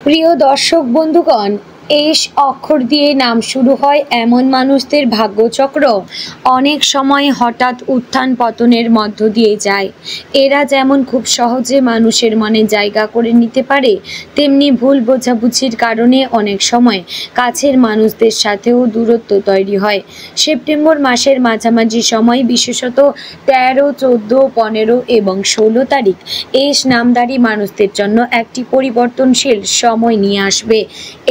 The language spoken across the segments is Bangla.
প্রিয় দর্শক বন্ধুগণ, এস অক্ষর দিয়ে নাম শুরু হয় এমন মানুষদের ভাগ্যচক্র অনেক সময় হঠাৎ উত্থান পতনের মধ্য দিয়ে যায়। এরা যেমন খুব সহজে মানুষের মনে জায়গা করে নিতে পারে, তেমনি ভুল বোঝাবুঝির কারণে অনেক সময় কাছের মানুষদের সাথেও দূরত্ব তৈরি হয়। সেপ্টেম্বর মাসের মাঝামাঝি সময়, বিশেষত 13, 14, 15 এবং 16 তারিখ এস নামধারী মানুষদের জন্য একটি পরিবর্তনশীল সময় নিয়ে আসবে।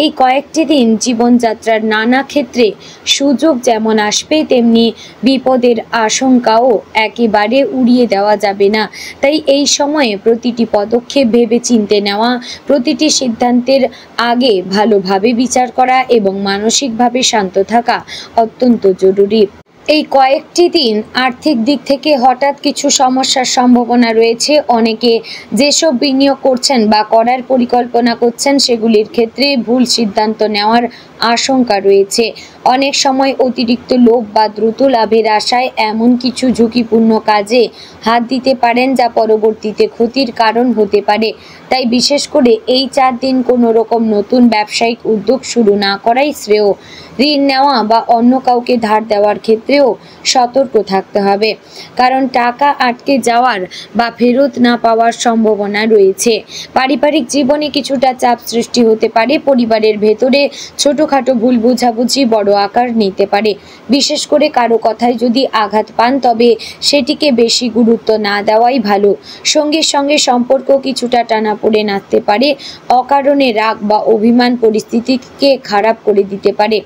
এই কয়েকটি দিন জীবনযাত্রার নানা ক্ষেত্রে সুযোগ যেমন আসবে, তেমনি বিপদের আশঙ্কাও একেবারে উড়িয়ে দেওয়া যাবে না। তাই এই সময়ে প্রতিটি পদক্ষেপ ভেবে চিন্তে নেওয়া, প্রতিটি সিদ্ধান্তের আগে ভালোভাবে বিচার করা এবং মানসিকভাবে শান্ত থাকা অত্যন্ত জরুরি। এই কয়েকটি দিন আর্থিক দিক থেকে হঠাৎ কিছু সমস্যার সম্ভাবনা রয়েছে। অনেকে যেসব বিনিয়োগ করছেন বা করার পরিকল্পনা করছেন, সেগুলির ক্ষেত্রে ভুল সিদ্ধান্ত নেওয়ার আশঙ্কা রয়েছে। অনেক সময় অতিরিক্ত লোভ বা দ্রুত লাভের আশায় এমন কিছু ঝুঁকিপূর্ণ কাজে হাত দিতে পারেন যা পরবর্তীতে ক্ষতির কারণ হতে পারে। তাই বিশেষ করে এই 4 দিন কোনো রকম নতুন ব্যবসায়িক উদ্যোগ শুরু না করাই শ্রেয়। ঋণ নেওয়া বা অন্য কাউকে ধার দেওয়ার ক্ষেত্রেও সতর্ক থাকতে হবে, কারণ টাকা আটকে যাওয়ার বা ফেরত না পাওয়ার সম্ভাবনা রয়েছে। পারিবারিক জীবনে কিছুটা চাপ সৃষ্টি হতে পারে। পরিবারের ভেতরে ছোটখাটো ভুল বোঝাবুঝি বড় আকার নিতে পারে। বিশেষ করে কারো কথায় যদি আঘাত পান, তবে সেটিকে বেশি গুরুত্ব না দেওয়াই ভালো। সঙ্গীর সঙ্গে সম্পর্ক কিছুটা টানাপোড়ে আসতে পারে। অকারণে রাগ বা অভিমান পরিস্থিতিকে খারাপ করে দিতে পারে।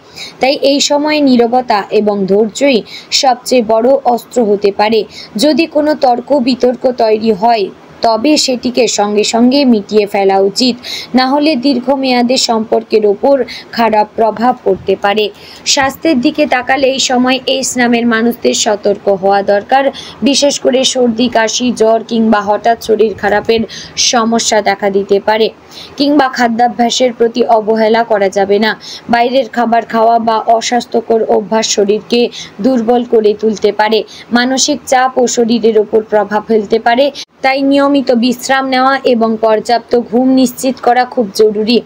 তাই এই সময়ে নীরবতা এবং ধৈর্যই সবচেয়ে বড় অস্ত্র হতে পারে। যদি কোনো তর্ক বিতর্ক তৈরি হয়, তবে সেটিকে সঙ্গে সঙ্গে মিটিয়ে ফেলা উচিত, না হলে দীর্ঘমেয়াদে সম্পর্কের ওপর খারাপ প্রভাব পড়তে পারে। স্বাস্থ্যের দিকে তাকালে এই সময় এস নামের মানুষদের সতর্ক হওয়া দরকার। বিশেষ করে সর্দি, কাশি, জ্বর কিংবা হঠাৎ শরীর খারাপের সমস্যা দেখা দিতে পারে। কিংবা খাদ্যাভ্যাসের প্রতি অবহেলা করা যাবে না। বাইরের খাবার খাওয়া বা অস্বাস্থ্যকর অভ্যাস শরীরকে দুর্বল করে তুলতে পারে, মানসিক চাপ ও শরীরের ওপর প্রভাব ফেলতে পারে। তাই নিয়মিত বিশ্রাম নেওয়া এবং পর্যাপ্ত ঘুম নিশ্চিত করা খুব জরুরি।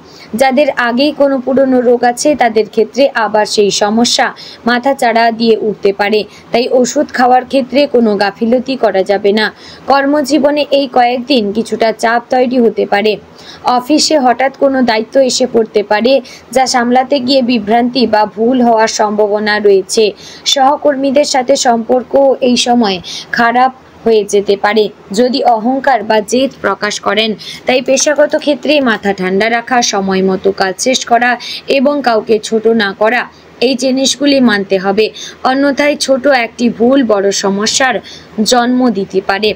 যাদের আগেই কোনো পুরনো রোগ আছে, তাদের ক্ষেত্রে আবার সেই সমস্যা মাথাচাড়া দিয়ে উঠতে পারে। তাই ওষুধ খাওয়ার ক্ষেত্রে কোনো গাফিলতি করা যাবে না। কর্মজীবনে এই কয়েকদিন কিছুটা চাপ তৈরি হতে পারে। অফিসে হঠাৎ কোনো দায়িত্ব এসে পড়তে পারে, যা সামলাতে গিয়ে বিভ্রান্তি বা ভুল হওয়ার সম্ভাবনা রয়েছে। সহকর্মীদের সাথে সম্পর্ক এই সময় খারাপ হয়ে যেতে পারে যদি অহংকার বা জেদ প্রকাশ করেন। তাই পেশাগত ক্ষেত্রে মাথা ঠান্ডা রাখা, সময় মতো কাজ শেষ করা এবং কাউকে ছোট না করা, এই জিনিসগুলি মানতে হবে। অন্যথায় ছোট একটি ভুল বড় সমস্যার জন্ম দিতে পারে।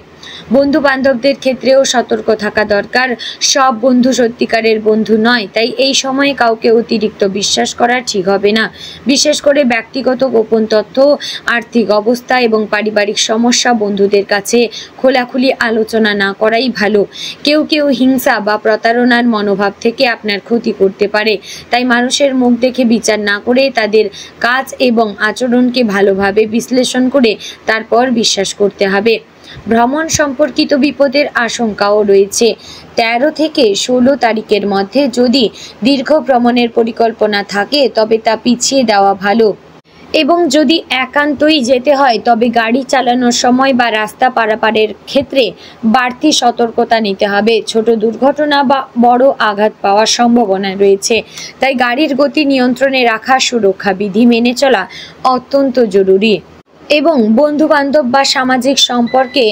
বন্ধু বান্ধবদের ক্ষেত্রেও সতর্ক থাকা দরকার। সব বন্ধু সত্যিকারের বন্ধু নয়, তাই এই সময়ে কাউকে অতিরিক্ত বিশ্বাস করা ঠিক হবে না। বিশেষ করে ব্যক্তিগত গোপন তথ্য, আর্থিক অবস্থা এবং পারিবারিক সমস্যা বন্ধুদের কাছে খোলাখুলি আলোচনা না করাই ভালো। কেউ কেউ হিংসা বা প্রতারণার মনোভাব থেকে আপনার ক্ষতি করতে পারে। তাই মানুষের মুখ দেখে বিচার না করে তাদের কাজ এবং আচরণকে ভালোভাবে বিশ্লেষণ করে তারপর বিশ্বাস করতে হবে। ভ্রমণ সম্পর্কিত বিপদের আশঙ্কাও রয়েছে। 13 থেকে 16 তারিখের মধ্যে যদি দীর্ঘ ভ্রমণের পরিকল্পনা থাকে, তবে তা পিছিয়ে দেওয়া ভালো। এবং যদি একান্তই যেতে হয়, তবে গাড়ি চালানোর সময় বা রাস্তা পারাপারের ক্ষেত্রে বাড়তি সতর্কতা নিতে হবে। ছোট দুর্ঘটনা বা বড় আঘাত পাওয়ার সম্ভাবনা রয়েছে। তাই গাড়ির গতি নিয়ন্ত্রণে রাখা, সুরক্ষা বিধি মেনে চলা অত্যন্ত জরুরি। এবং বন্ধু বান্ধব বা সামাজিক সম্পর্কে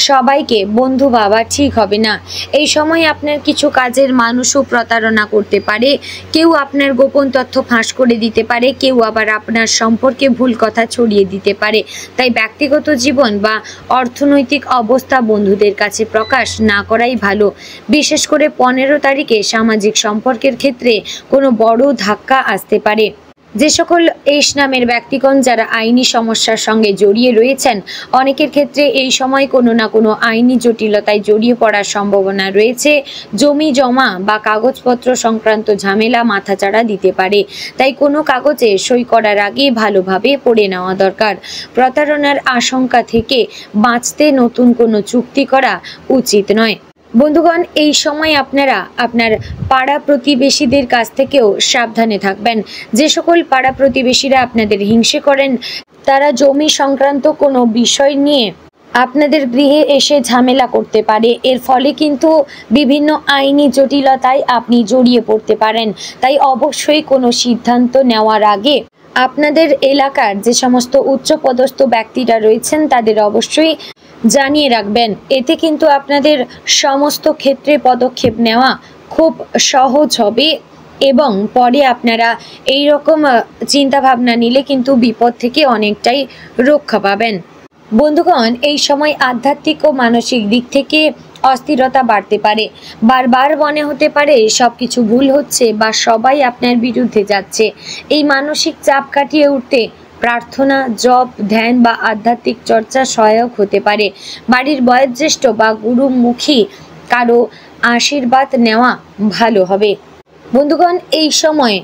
সবাইকে বন্ধু ভাবা ঠিক হবে না। এই সময় আপনার কিছু কাজের মানুষও প্রতারণা করতে পারে। কেউ আপনার গোপন তথ্য ফাঁস করে দিতে পারে, কেউ আবার আপনার সম্পর্কে ভুল কথা ছড়িয়ে দিতে পারে। তাই ব্যক্তিগত জীবন বা অর্থনৈতিক অবস্থা বন্ধুদের কাছে প্রকাশ না করাই ভালো। বিশেষ করে 15 তারিখে সামাজিক সম্পর্কের ক্ষেত্রে কোনো বড় ধাক্কা আসতে পারে। যে সকল এস নামের ব্যক্তিগণ যারা আইনি সমস্যার সঙ্গে জড়িয়ে রয়েছেন, অনেকের ক্ষেত্রে এই সময় কোনো না কোনো আইনি জটিলতায় জড়িয়ে পড়ার সম্ভাবনা রয়েছে। জমি জমা বা কাগজপত্র সংক্রান্ত ঝামেলা মাথাচাড়া দিতে পারে। তাই কোনো কাগজে সই করার আগে ভালোভাবে পড়ে নেওয়া দরকার। প্রতারণার আশঙ্কা থেকে বাঁচতে নতুন কোনো চুক্তি করা উচিত নয়। বন্ধুগণ, এই সময় আপনারা আপনার পাড়া প্রতিবেশীদের কাছ থেকেও সাবধানে থাকবেন। যে সকল পাড়া প্রতিবেশীরা আপনাদের হিংসে করেন, তারা জমি সংক্রান্ত কোনো বিষয় নিয়ে আপনাদের গৃহে এসে ঝামেলা করতে পারে। এর ফলে কিন্তু বিভিন্ন আইনি জটিলতায় আপনি জড়িয়ে পড়তে পারেন। তাই অবশ্যই কোনো সিদ্ধান্ত নেওয়ার আগে আপনাদের এলাকার যে সমস্ত উচ্চপদস্থ ব্যক্তিরা রয়েছেন তাদের অবশ্যই জানিয়ে রাখবেন। এতে কিন্তু আপনাদের সমস্ত ক্ষেত্রে পদক্ষেপ নেওয়া খুব সহজ হবে এবং পরে আপনারা এই রকম চিন্তাভাবনা নিলে কিন্তু বিপদ থেকে অনেকটাই রক্ষা পাবেন। বন্ধুগণ, এই সময় আধ্যাত্মিক ও মানসিক দিক থেকে অস্থিরতা বাড়তে পারে। বারবার মনে হতে পারে সব কিছু ভুল হচ্ছে বা সবাই আপনার বিরুদ্ধে যাচ্ছে। এই মানসিক চাপ কাটিয়ে উঠতে প্রার্থনা, জপ, ধ্যান বা আধ্যাত্মিক চর্চা সহায়ক হতে পারে। বাড়ির বয়োজ্যেষ্ঠ বা গুরুমুখী কারো আশীর্বাদ নেওয়া ভালো হবে। বন্ধুগণ, এই সময়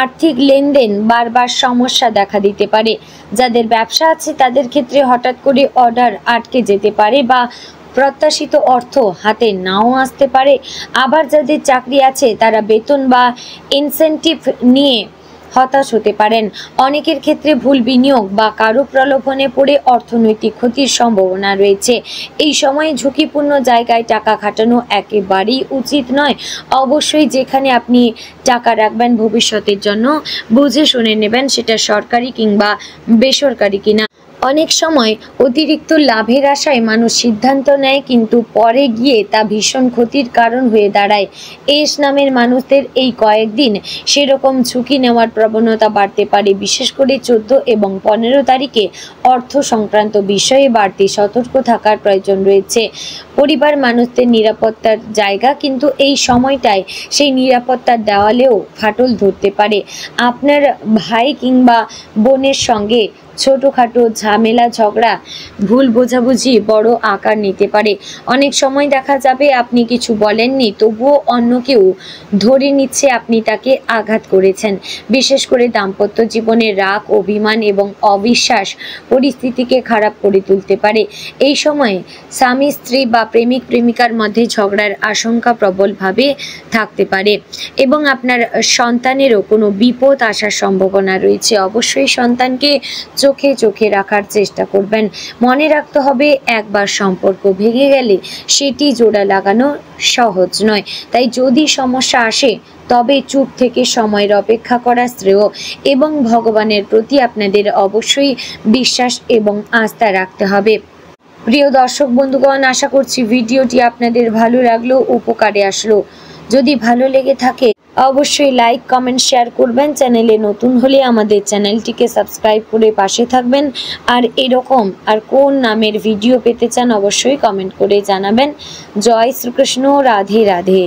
আর্থিক লেনদেন বারবার সমস্যা দেখা দিতে পারে। যাদের ব্যবসা আছে তাদের ক্ষেত্রে হঠাৎ করে অর্ডার আটকে যেতে পারে বা প্রত্যাশিত অর্থ হাতে নাও আসতে পারে। আবার যাদের চাকরি আছে তারা বেতন বা ইনসেনটিভ নিয়ে হতাশ হতে পারেন। অনেকের ক্ষেত্রে ভুল বিনিয়োগ বা কারো প্রলোভনে পড়ে অর্থনৈতিক ক্ষতির সম্ভাবনা রয়েছে। এই সময়ে ঝুঁকিপূর্ণ জায়গায় টাকা খাটানো একেবারেই উচিত নয়। অবশ্যই যেখানে আপনি টাকা রাখবেন ভবিষ্যতের জন্য বুঝে শুনে নেবেন সেটা সরকারি কিংবা বেসরকারি কিনা। অনেক সময় অতিরিক্ত লাভের আশায় মানুষ সিদ্ধান্ত নেয়, কিন্তু পরে গিয়ে তা ভীষণ ক্ষতির কারণ হয়ে দাঁড়ায়। এস নামের মানুষদের এই কয়েকদিন সেরকম ঝুঁকি নেওয়ার প্রবণতা বাড়তে পারে। বিশেষ করে 14 এবং 15 তারিখে অর্থ সংক্রান্ত বিষয়ে বাড়তি সতর্ক থাকার প্রয়োজন রয়েছে। পরিবার মানুষদের নিরাপত্তার জায়গা, কিন্তু এই সময়টায় সেই নিরাপত্তার দেওয়ালেও ফাটল ধরতে পারে। আপনার ভাই কিংবা বোনের সঙ্গে ছোটোখাটো ঝামেলা, ঝগড়া, ভুল বোঝাবুঝি বড় আকার নিতে পারে। অনেক সময় দেখা যাবে আপনি কিছু বলেননি, তবুও অন্য কেউ ধরে নিচ্ছে আপনি তাকে আঘাত করেছেন। বিশেষ করে দাম্পত্য জীবনে রাগ, অভিমান এবং অবিশ্বাস পরিস্থিতিকে খারাপ করে তুলতে পারে। এই সময় স্বামী স্ত্রী বা প্রেমিক প্রেমিকার মধ্যে ঝগড়ার আশঙ্কা প্রবলভাবে থাকতে পারে এবং আপনার সন্তানেরও কোনো বিপদ আসার সম্ভাবনা রয়েছে। অবশ্যই সন্তানকে চোখে চোখে রাখার চেষ্টা করবেন। মনে রাখতে হবে, একবার সম্পর্ক ভেঙে গেলে সেটি জোড়া লাগানো সহজ নয়। তাই যদি সমস্যা আসে তবে চুপ থেকে সময়ের অপেক্ষা করা শ্রেয় এবং ভগবানের প্রতি আপনাদের অবশ্যই বিশ্বাস এবং আস্থা রাখতে হবে। প্রিয় দর্শক বন্ধুগণ, আশা করছি ভিডিওটি আপনাদের ভালো লাগলো, উপকারে আসলো। যদি ভালো লেগে থাকে অবশ্যই লাইক, কমেন্ট, শেয়ার করবেন। চ্যানেলে নতুন হলে আমাদের চ্যানেলটিকে সাবস্ক্রাইব করে পাশে থাকবেন। আর এরকম আর কোন নামের ভিডিও পেতে চান অবশ্যই কমেন্ট করে জানাবেন। জয় শ্রীকৃষ্ণ, রাধে রাধে।